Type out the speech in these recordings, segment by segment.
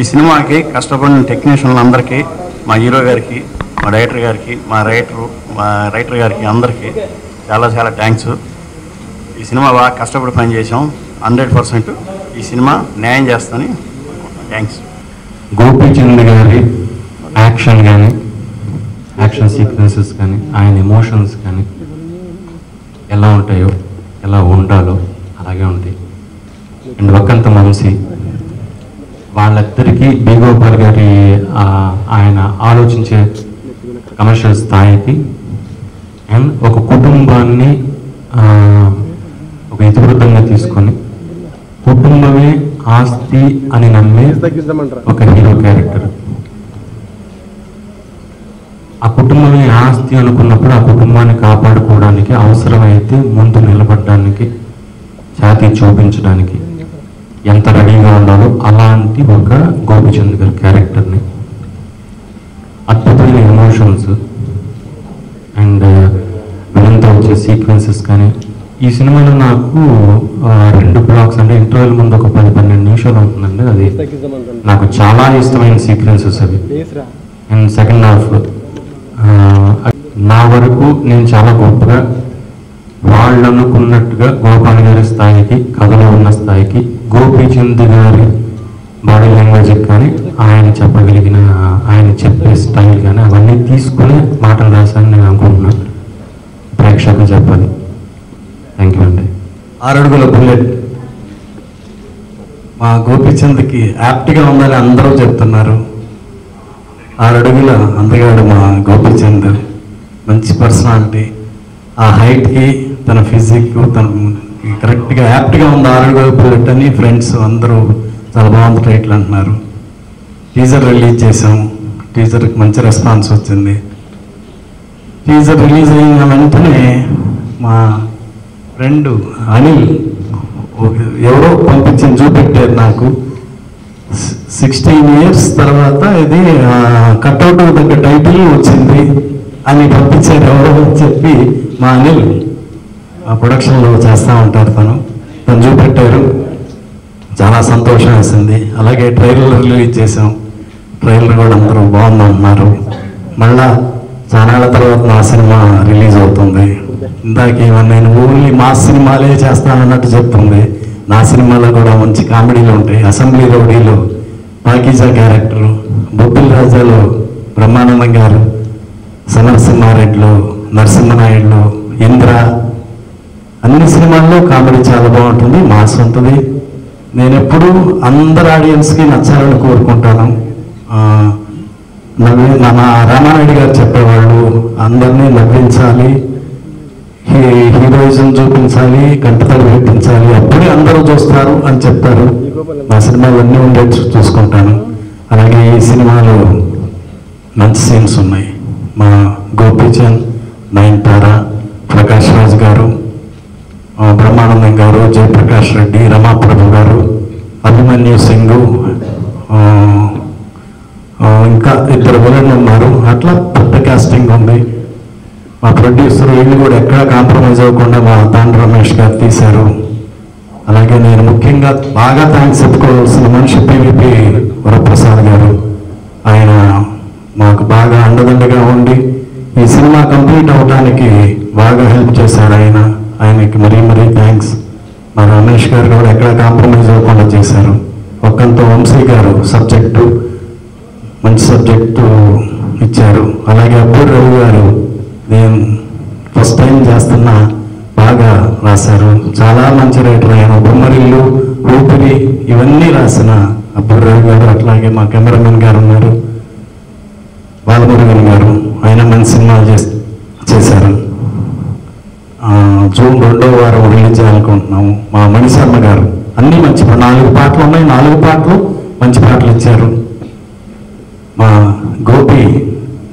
ఈ సినిమాకి కష్టపడిన టెక్నీషియన్లు అందరికీ, మా హీరో గారికి, మా డైరెక్టర్ గారికి, మా రైటర్ గారికి అందరికీ చాలా చాలా థ్యాంక్స్. ఈ సినిమా బాగా కష్టపడి పని చేసాం. 100% ఈ సినిమా న్యాయం చేస్తాను. థ్యాంక్స్. గోపీచంద్ గారి యాక్షన్ కానీ, యాక్షన్ సీక్వెన్సెస్ కానీ, ఆయన ఎమోషన్స్ కానీ ఎలా ఉంటాయో, ఎలా ఉండాలో అలాగే ఉంటాయి. అండ్ వక్కంత వంశీ వాళ్ళిద్దరికీ బి గోపాల్ గారి ఆయన ఆలోచించే కమర్షియల్ స్థాయికి అండ్ ఒక కుటుంబాన్ని ఒక ఇతివృత్తంగా తీసుకొని కుటుంబమే ఆస్తి అని నమ్మే ఒక హీరో క్యారెక్టర్. ఆ కుటుంబమే ఆస్తి అనుకున్నప్పుడు ఆ కుటుంబాన్ని కాపాడుకోవడానికి అవసరమైతే ముందు నిలబడడానికి, ఛాతీ చూపించడానికి ఎంత రెడీగా ఉండాలో అలాంటి ఒక గోపీచంద్ గారి క్యారెక్టర్ని, అద్భుతమైన ఎమోషన్స్ అండ్ విలంతో వచ్చే సీక్వెన్సెస్ కానీ. ఈ సినిమాలో నాకు 2 బ్లాక్స్ అంటే ఇంటర్వెల్ ముందు ఒక 10-12 నిమిషాలు ఉంటుందండి. అది నాకు చాలా ఇష్టమైన సీక్వెన్సెస్ అవి. అండ్ సెకండ్ హాఫ్ నా వరకు నేను చాలా గొప్పగా వాళ్ళు అనుకున్నట్టుగా గోపాల్ గారి స్థాయికి, కథలో ఉన్న స్థాయికి, గోపీచంద్ గారి బాడీ లాంగ్వేజ్ కానీ, ఆయన చెప్పగలిగిన, ఆయన చెప్పే స్టైల్ కానీ అవన్నీ తీసుకుని మాటలు రాశాను నేను అనుకుంటున్నాను. ప్రేక్షకులు చెప్పాలి. థ్యాంక్ యూ అండి. 6 అడుగుల బుల్లెట్ మా గోపీచంద్కి యాప్ట్గా ఉందని అందరూ చెప్తున్నారు. 6 అడుగుల అందగాడు మా గోపీచంద్. మంచి పర్సనాలిటీ. ఆ హైట్కి, తన ఫిజిక్, తన కరెక్ట్గా యాప్ట్గా ఉంది. 6 అడుగుల బుల్లెట్ అని ఫ్రెండ్స్ అందరూ చాలా బాగుంది టైటిల్ అంటున్నారు. టీజర్ రిలీజ్ చేసాం. టీజర్కి మంచి రెస్పాన్స్ వచ్చింది. టీజర్ రిలీజ్ అయిన వెంటనే మా ఫ్రెండ్ అనిల్ ఎవరో పంపించి చూపెట్టారు నాకు. 16 years తర్వాత ఇది కట్అవుట్ దగ్గర టైటిల్ వచ్చింది అని పంపించారు ఎవరో చెప్పి. మా అనిల్ ఆ ప్రొడక్షన్లో చేస్తూ ఉంటారు. తను చూపెట్టారు. చాలా సంతోషం వేసింది. అలాగే ట్రైలర్ రిలీజ్ చేసాం. ట్రైలర్ కూడా అందరూ బాగుందన్నారు. మళ్ళా చాలా తర్వాత నా సినిమా రిలీజ్ అవుతుంది. ఇందాక నేను ఓన్లీ మా సినిమాలే చేస్తానన్నట్టు చెప్తుంది. నా సినిమాలో కూడా మంచి కామెడీలు ఉంటాయి. అసెంబ్లీ రౌడీలో పాకీజా క్యారెక్టరు, బొబ్బిల్ రాజాలో బ్రహ్మానందం గారు, సమరసింహారెడ్డిలో నరసింహనాయుడులో ఇంద్ర, అన్ని సినిమాల్లో కామెడీ చాలా బాగుంటుంది, మాస్ ఉంటుంది. నేను ఎప్పుడూ అందరు ఆడియన్స్కి నచ్చాలని కోరుకుంటాను. మన రామానాయుడు గారు చెప్పేవాళ్ళు అందరినీ నవ్వించాలి, హీరోయిజం చూపించాలి, కంటతడి పెట్టించాలి, అప్పుడే అందరూ చూస్తారు అని చెప్తారు. మా సినిమాలు అన్నీ ఉండేట్టు చూసుకుంటాను. అలాగే ఈ సినిమాలో మంచి సీన్స్ ఉన్నాయి. మా గోపీచంద్, నయనతార, ప్రకాష్ రాజ్ గారు, బ్రహ్మానందం గారు, జయప్రకాష్ రెడ్డి, రమాప్రభు గారు, అభిమన్యు సింగ్, ఇంకా 2 విలన్లు ఉన్నారు. అట్లా పెద్ద కాస్టింగ్ ఉంది. మా ప్రొడ్యూసర్ వీళ్ళు కూడా ఎక్కడ కాంప్రమైజ్ అవ్వకుండా మా తాండ్ర రమేష్ గారు తీశారు. అలాగే నేను ముఖ్యంగా బాగా థ్యాంక్స్ చెప్పుకోవాల్సిన మనిషి పివిపి వరప్రసాద్ గారు. ఆయన మాకు బాగా అండదండగా ఉండి ఈ సినిమా కంప్లీట్ అవడానికి బాగా హెల్ప్ చేశారు. ఆయనకి మరీ థ్యాంక్స్. మా రమేష్ గారు కూడా ఎక్కడ కాంప్రమైజ్ అవ్వకుండా చేశారు. ఒక్కంతో వంశీ గారు సబ్జెక్టు మంచి సబ్జెక్టు ఇచ్చారు. అలాగే అబ్బూర్ రవి గారు నేను ఫస్ట్ టైం చేస్తున్నా బాగా రాశారు. చాలా మంచి రైటర్ ఆయన. బొమ్మరిల్లు, ఊపిరి ఇవన్నీ రాసిన అబ్బూర్ రవి గారు. అట్లాగే మా కెమెరామెన్ గారు ఉన్నారు, బాలమురుగన్ గారు. ఆయన మంచి సినిమాలు చేశారు. జూన్ 2వ వారం రిలీజ్ చేయాలనుకుంటున్నాము. మా మణిశర్మ గారు అన్నీ మంచి 4 పాటలు ఉన్నాయి. 4 పాటలు మంచి పాటలు ఇచ్చారు. మా గోపి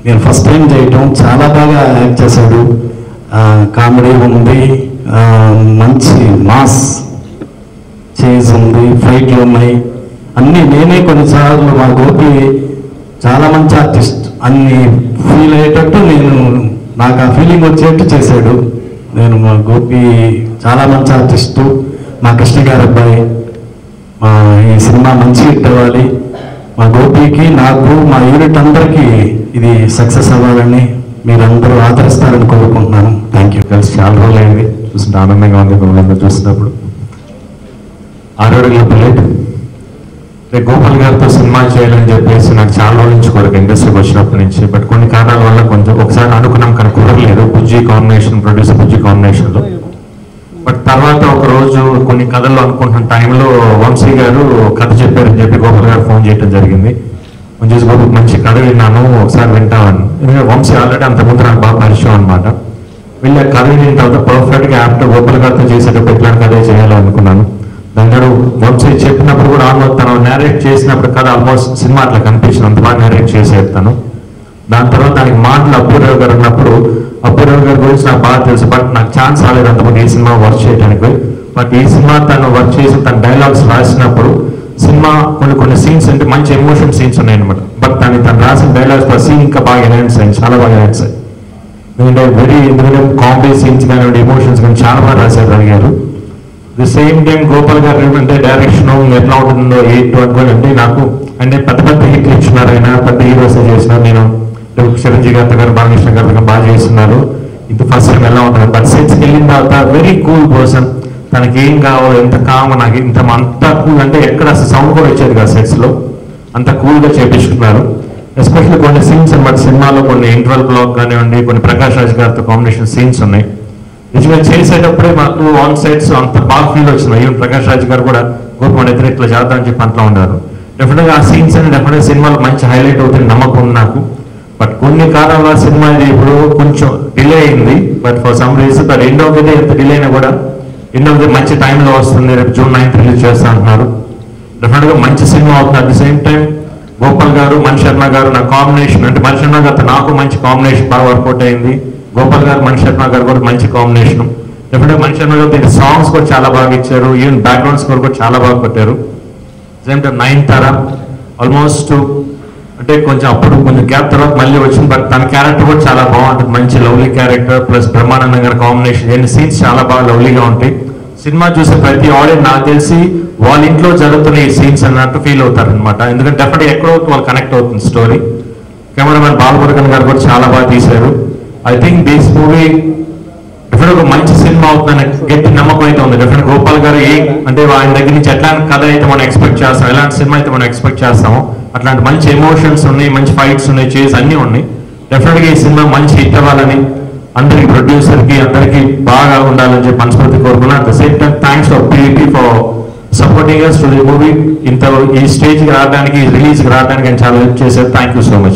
నేను ఫస్ట్ టైం చేయటం చాలా బాగా యాక్ట్ చేశాడు. కామెడీ ఉంది, మంచి మాస్ చేజ్ ఉంది, ఫైట్లు ఉన్నాయి, అన్నీ నేనే కొన్నిసార్లు. మా గోపి చాలా మంచి ఆర్టిస్ట్ అన్ని ఫీల్ అయ్యేటట్టు నాకు ఆ ఫీలింగ్ వచ్చేట్టు చేశాడు. మా గోపి చాలా మంచి ఆర్టిస్టు. మా కృష్ణ గారి అబ్బాయి. ఈ సినిమా మంచి హిట్ అవ్వాలి. మా గోపికి, నాకు, మా యూనిట్ అందరికీ ఇది సక్సెస్ అవ్వాలని మీరందరూ ఆదరిస్తారని కోరుకుంటున్నాను. Thank you. కలిసి చాలా రోజులు అయింది, చూస్తుంటే ఆనందంగా ఉంది మిమ్మల్ని చూసినప్పుడు. 6 అడుగుల బుల్లెట్ రేపు గోపాల్ గారితో సినిమా చేయాలని చెప్పేసి నాకు చాలా రోజుల నుంచి కోరిక, ఇండస్ట్రీకి వచ్చినప్పటి నుంచి. బట్ కొన్ని కారణాల వల్ల కొంచెం ఒకసారి అనుకున్నాం కానీ కుదరలేదు, బుజ్జి కాంబినేషన్, ప్రొడ్యూసర్ బుజ్జి కాంబినేషన్లో. బట్ తర్వాత ఒక రోజు కొన్ని కథలు అనుకుంటున్న టైంలో వంశీ గారు కథ చెప్పారని చెప్పి గోపాల్ గారు ఫోన్ చేయడం జరిగింది. మంచి గోపాల్ మంచి కథ విన్నాను, ఒకసారి వింటామని. ఎందుకంటే వంశీ ఆల్రెడీ అంతకుముందు నాకు బాగా పరిచయం అనమాట. వీళ్ళ కథ విన్న తర్వాత పర్ఫెక్ట్గా యాప్ట్ గోపాల్ గారితో చేసేటప్పుడు ఇట్లాంటి కథే చేయాలనుకున్నాను. దాని వంశీ చెప్పినప్పుడు కూడా ఆల్మోస్ట్ తను నేరేట్ చేసినప్పుడు కథ ఆల్మోస్ట్ సినిమా అట్లా కనిపించింది, అంత బాగా నేరేట్ చేసేస్తాను. దాని తర్వాత దానికి మాటలు అబ్బూరావు గారు ఉన్నప్పుడు, అబ్బూరావు గారి గురించి నాకు బాగా తెలుసు, బట్ నాకు ఛాన్స్ రాలేదు అంతకుముందు ఈ సినిమా వర్క్ చేయడానికి. బట్ ఈ సినిమా తను వర్క్ చేసి తన డైలాగ్స్ రాసినప్పుడు సినిమా కొన్ని సీన్స్ అంటే మంచి ఎమోషన్ సీన్స్ ఉన్నాయన్నమాట. బట్ తను రాసిన డైలాగ్స్ సీన్ ఇంకా బాగా ఎన్హాన్స్ అయ్యింది, చాలా బాగా ఎన్హాన్స్ అయ్యి. ఎందుకంటే కామెడీ సీన్స్ కానివ్వండి, ఎమోషన్స్ కానీ చాలా బాగా రాశారు అడిగారు. ది సేమ్ టైం గోపాల్ గారు అంటే డైరెక్షన్ ఎట్లా ఉంటుందో ఏంటో అనుకోని అంటే నాకు అంటే పెద్ద హిట్లు ఇచ్చినారు, ఆయన పెద్ద హీరోస్ చేసినారు. నేను చిరంజీవి గారు, బాలకృష్ణ గారు బాగా చేస్తున్నారు. ఇది ఫస్ట్ టైం ఎలా ఉంటుంది. బట్ సెట్స్కి వెళ్ళిన తర్వాత వెరీ కూల్ పర్సన్, తనకి ఏం కావాలో ఎంత కామో నాకు అంత కూల్ అంటే ఎక్కడ అసలు సౌండ్ కూడా వచ్చేది కదా సెట్స్లో, అంత కూల్గా చేపించుకున్నారు. ఎస్పెషల్లీ కొన్ని సీన్స్ అన్నమాట సినిమాలో, కొన్ని ఇంటర్వల్ బ్లాక్ కానివ్వండి, కొన్ని ప్రకాష్ రాజ్ గారితో కాంబినేషన్ సీన్స్ ఉన్నాయి. నిజంగా చేసేటప్పుడే మాకు ఆన్ సైడ్స్ అంత బాగా ఫీల్ వచ్చింది. ఈవెన్ ప్రకాష్ రాజ్ గారు కూడా గోపం ఇద్దరు ఇట్లా చేద్దామని చెప్పి అంట్లో ఉన్నారు. డెఫినెట్గా ఆ సీన్స్ అని డెఫినెట్గా సినిమాలో మంచి హైలైట్ అవుతుంది నమ్మకం ఉంది నాకు. బట్ కొన్ని కారణాల సినిమా ఇది ఇప్పుడు కొంచెం డిలే అయింది. But for some reason but end of the ఎంత డిలే అయినా కూడా ఎండ్ ఆఫ్ ది మంచి టైంలో వస్తుంది. రేపు June 9th రిలీజ్ చేస్తా అంటున్నారు. డెఫినెట్గా మంచి సినిమా అవుతుంది. At the same time Gopal గారు, మణి శర్మ గారు నా కాంబినేషన్ అంటే మణి శర్మ గారితో నాకు మంచి కాంబినేషన్ బాగా వర్కౌట్ అయింది. గోపాల్ గారు, మణి శర్మ గారు కూడా మంచి కాంబినేషన్. డెఫినెట్గా మణి శర్మ గారు దీని సాంగ్స్ కూడా చాలా బాగా ఇచ్చారు. ఈవెన్ బ్యాక్గ్రౌండ్ స్కోర్ కూడా చాలా బాగా కొట్టారు. సేమ్ టైం 9 ఆల్మోస్ట్ అంటే కొంచెం అప్పుడు కొంచెం గ్యాప్ తర్వాత మళ్ళీ వచ్చింది. బట్ తన క్యారెక్టర్ కూడా చాలా బాగుంటుంది, మంచి లవ్లీ క్యారెక్టర్. ప్లస్ బ్రహ్మానందం గారి కాంబినేషన్, ఎన్ని సీన్స్ చాలా బాగా లవ్లీగా ఉంటాయి. సినిమా చూసే ప్రతి ఆడియన్స్ నాకు తెలిసి వాళ్ళ ఇంట్లో జరుగుతున్న ఈ సీన్స్ అన్నట్టు ఫీల్ అవుతారు అనమాట. ఎందుకంటే డెఫినెట్గా ఎక్కడో వాళ్ళు కనెక్ట్ అవుతుంది స్టోరీ. కెమెరామెన్ బాలమురుగన్ గారు కూడా చాలా బాగా తీశారు. I think this movie definite ఒక మంచి సినిమా అవుతుందని గట్టి నమ్మకం అయితే ఉంది. డెఫినెట్ గోపాల్ గారు అంటే ఆయన దగ్గర నుంచి ఎట్లాంటి కథ అయితే మనం ఎక్స్పెక్ట్ చేస్తాం, ఎలాంటి సినిమా అయితే మనం ఎక్స్పెక్ట్ చేస్తామో అట్లాంటి మంచి ఎమోషన్స్ ఉన్నాయి, మంచి ఫైట్స్ ఉన్నాయి, చేసి అన్నీ ఉన్నాయి. డెఫినెట్గా ఈ సినిమా మంచి హిట్ అవ్వాలని అందరికి, ప్రొడ్యూసర్కి అందరికీ బాగా ఉండాలని చెప్పి మనస్ఫూర్తి కోరుకున్నాను. At the same time thanks for PVP for supporting us to the movie. ఈ స్టేజ్కి రావడానికి, రిలీజ్కి రావడానికి ఆయన చాలా హెల్ప్ చేశారు. Thank you so much.